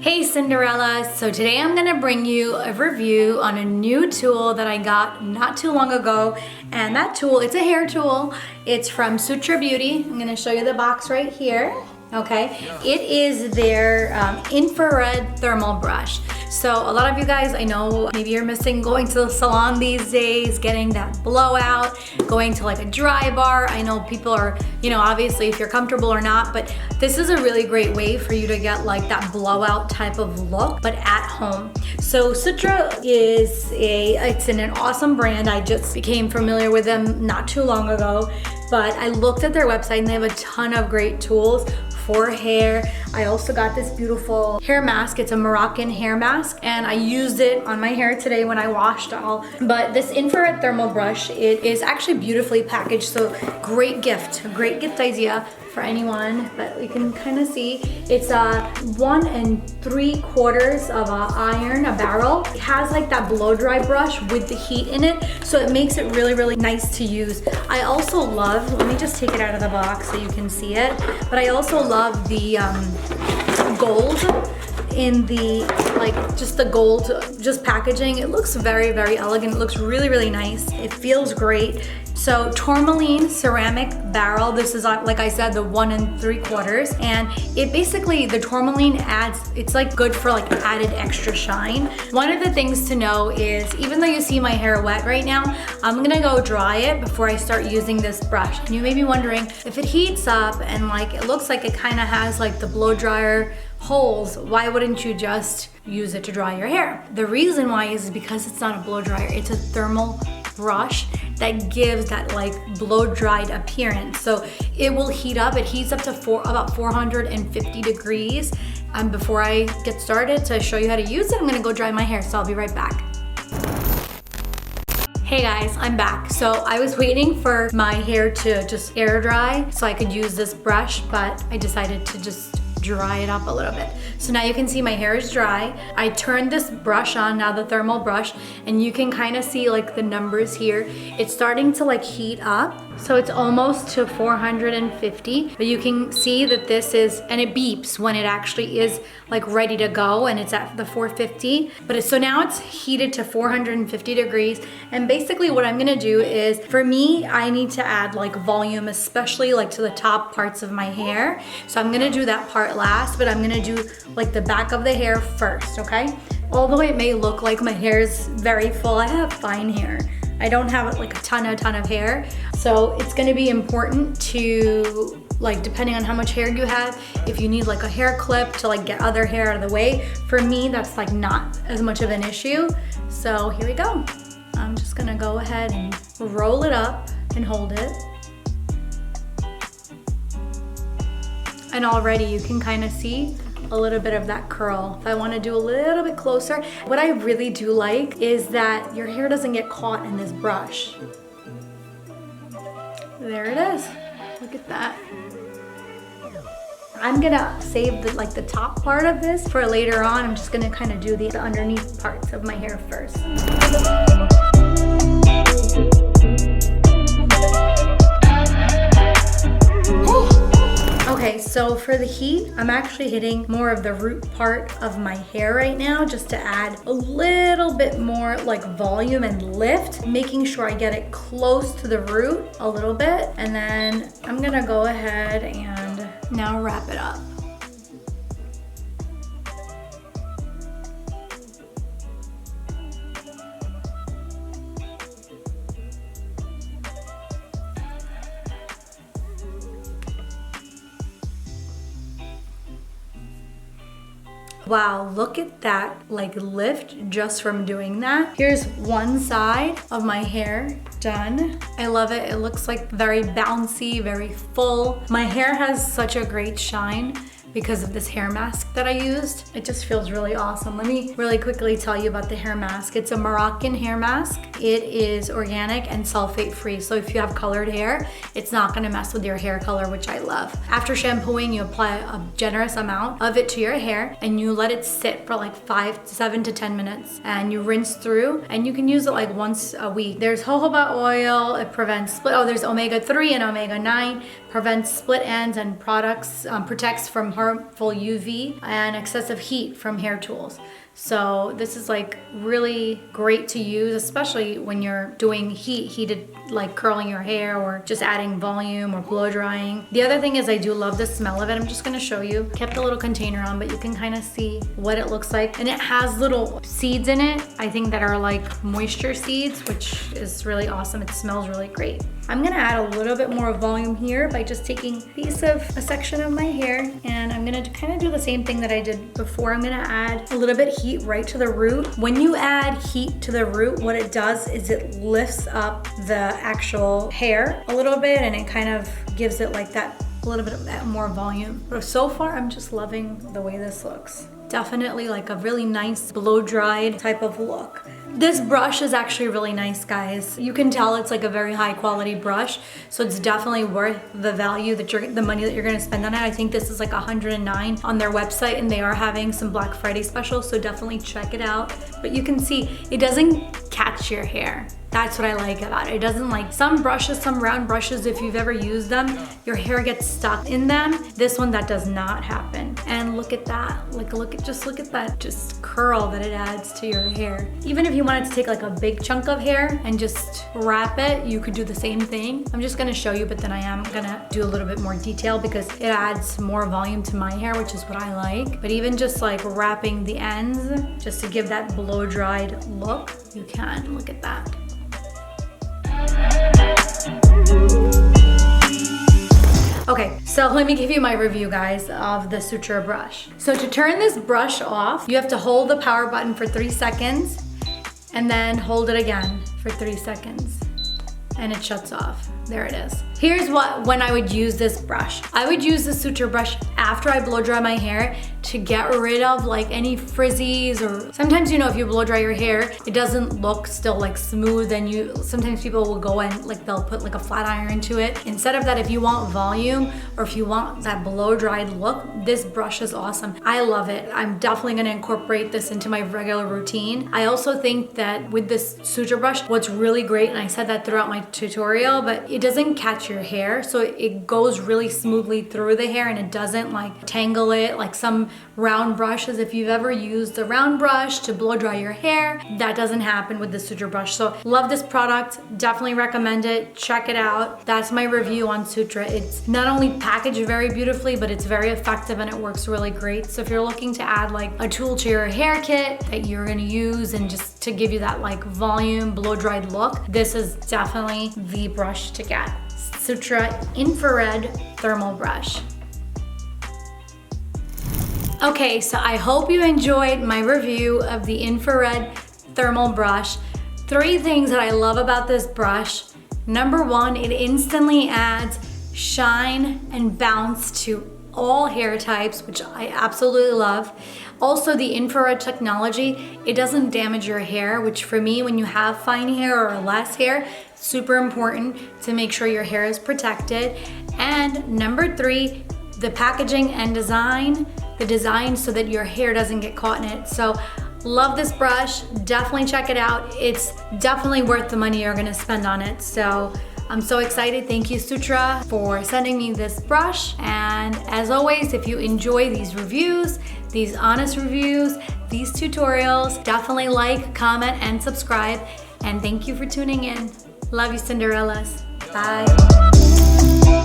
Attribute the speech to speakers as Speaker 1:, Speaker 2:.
Speaker 1: Hey Cinderella, so today I'm gonna bring you a review on a new tool that I got not too long ago. And that tool, it's a hair tool. It's from Sutra Beauty. I'm gonna show you the box right here. Okay, it is their infrared thermal brush. So a lot of you guys, I know maybe you're missing going to the salon these days, getting that blowout, going to like a dry bar. I know people are, obviously if you're comfortable or not, but this is a really great way for you to get like that blowout type of look, but at home. So Sutra is it's an awesome brand. I just became familiar with them not too long ago, but I looked at their website and they have a ton of great tools for hair. I also got this beautiful hair mask. It's a Moroccan hair mask and I used it on my hair today when I washed all. But this infrared thermal brush, it is actually beautifully packaged. So great gift idea for anyone, but we can kind of see it's a 1 3/4 of a barrel. It has like that blow dry brush with the heat in it, so it makes it really nice to use. I also love, let me just take it out of the box so you can see it, but I also love the gold in the just the gold packaging. It looks very elegant. It looks really nice. It feels great. So tourmaline ceramic barrel. This is like I said, the 1 3/4, and it basically, the tourmaline adds, it's like good for like added extra shine. One of the things to know is, even though you see my hair wet right now, I'm gonna go dry it before I start using this brush. And you may be wondering, if it heats up and like it looks like it kind of has like the blow dryer holes, why wouldn't you just use it to dry your hair? The reason why is because it's not a blow dryer, it's a thermal brush that gives that like blow dried appearance. So it will heat up. It heats up to about 450 degrees. And before I get started to show you how to use it, I'm gonna go dry my hair, so I'll be right back. Hey guys, I'm back. So I was waiting for my hair to just air dry so I could use this brush, but I decided to just dry it up a little bit. So now you can see my hair is dry. I turned this brush on, now the thermal brush, and you can kind of see like the numbers here. It's starting to like heat up. So it's almost to 450, but you can see that this is, and it beeps when it actually is like ready to go and it's at the 450. But so now it's heated to 450 degrees. And basically what I'm gonna do is, for me, I need to add like volume, especially like to the top parts of my hair. So I'm gonna do that part last, but I'm gonna do like the back of the hair first, okay? Although it may look like my hair is very full, I have fine hair. I don't have like a ton of hair. So it's gonna be important to, like, depending on how much hair you have, if you need like a hair clip to like get other hair out of the way. For me, that's like not as much of an issue. So here we go. I'm just gonna go ahead and roll it up and hold it. And already you can kind of see a little bit of that curl. If I want to do a little bit closer, what I really do like is that your hair doesn't get caught in this brush. There it is. Look at that. I'm gonna save the top part of this for later on. I'm just gonna kind of do the underneath parts of my hair first. Okay, so for the heat, I'm actually hitting more of the root part of my hair right now, just to add a little bit more like volume and lift, making sure I get it close to the root a little bit. And then I'm gonna go ahead and now wrap it up. Wow, look at that like lift just from doing that. Here's one side of my hair done. I love it. It looks like very bouncy, very full. My hair has such a great shine because of this hair mask that I used. It just feels really awesome. Let me really quickly tell you about the hair mask. It's a Moroccan hair mask. It is organic and sulfate free. So if you have colored hair, it's not gonna mess with your hair color, which I love. After shampooing, you apply a generous amount of it to your hair and you let it sit for like 7 to 10 minutes and you rinse through, and you can use it like once a week. There's jojoba oil, it prevents split. Oh, there's omega-3 and omega-9, prevents split ends and protects from harmful UV and excessive heat from hair tools. So this is like really great to use, especially when you're doing heated, like curling your hair or just adding volume or blow drying. The other thing is I do love the smell of it. I'm just gonna show you. Kept a little container on, but you can kind of see what it looks like. And it has little seeds in it, I think, that are like moisture seeds, which is really awesome. It smells really great. I'm gonna add a little bit more volume here by just taking a section of my hair, and I'm gonna kind of do the same thing that I did before. I'm gonna add a little bit of heat right to the root. When you add heat to the root, what it does is it lifts up the actual hair a little bit, and it kind of gives it like that a little bit of that more volume. But so far, I'm just loving the way this looks. Definitely like a really nice blow-dried type of look. This brush is actually really nice, guys. You can tell it's like a very high quality brush, so it's definitely worth the value the money that you're gonna spend on it. I think this is like $109 on their website, and they are having some Black Friday specials, so definitely check it out. But you can see it doesn't catch your hair. That's what I like about it. It doesn't, like some brushes, some round brushes, if you've ever used them, your hair gets stuck in them. This one, that does not happen. And look at that. Look at that just curl that it adds to your hair. Even if you wanted to take like a big chunk of hair and just wrap it, you could do the same thing. I'm just gonna show you, but then I am gonna do a little bit more detail because it adds more volume to my hair, which is what I like. But even just like wrapping the ends, just to give that blow-dried look, you can. Look at that. Okay, so let me give you my review, guys, of the Sutra brush. So to turn this brush off, you have to hold the power button for 3 seconds and then hold it again for 3 seconds and it shuts off. There it is. Here's when I would use this brush. I would use the Sutra brush after I blow dry my hair to get rid of like any frizzies, or sometimes, you know, if you blow dry your hair, it doesn't look still like smooth, and sometimes people will go and like they'll put like a flat iron into it. Instead of that, if you want volume or if you want that blow dried look, this brush is awesome. I love it. I'm definitely gonna incorporate this into my regular routine. I also think that with this Sutra brush, what's really great, and I said that throughout my tutorial, but it doesn't catch your hair, so it goes really smoothly through the hair and it doesn't like tangle it like some round brushes. If you've ever used a round brush to blow dry your hair, that doesn't happen with the Sutra brush. So love this product, definitely recommend it, check it out. That's my review on Sutra. It's not only packaged very beautifully, but it's very effective and it works really great. So if you're looking to add like a tool to your hair kit that you're gonna use and just to give you that like volume, blow dried look, this is definitely the brush to get. Sutra Infrared Thermal Brush. Okay, so I hope you enjoyed my review of the infrared thermal brush. 3 things that I love about this brush. Number 1, it instantly adds shine and bounce to all hair types, which I absolutely love. Also, the infrared technology, it doesn't damage your hair, which for me, when you have fine hair or less hair, super important to make sure your hair is protected. And number 3, the packaging and the design so that your hair doesn't get caught in it. So love this brush, definitely check it out. It's definitely worth the money you're gonna spend on it. So I'm so excited. Thank you, Sutra, for sending me this brush. And as always, if you enjoy these reviews, these honest reviews, these tutorials, definitely like, comment, and subscribe. And thank you for tuning in. Love you, Cinderellas. Bye.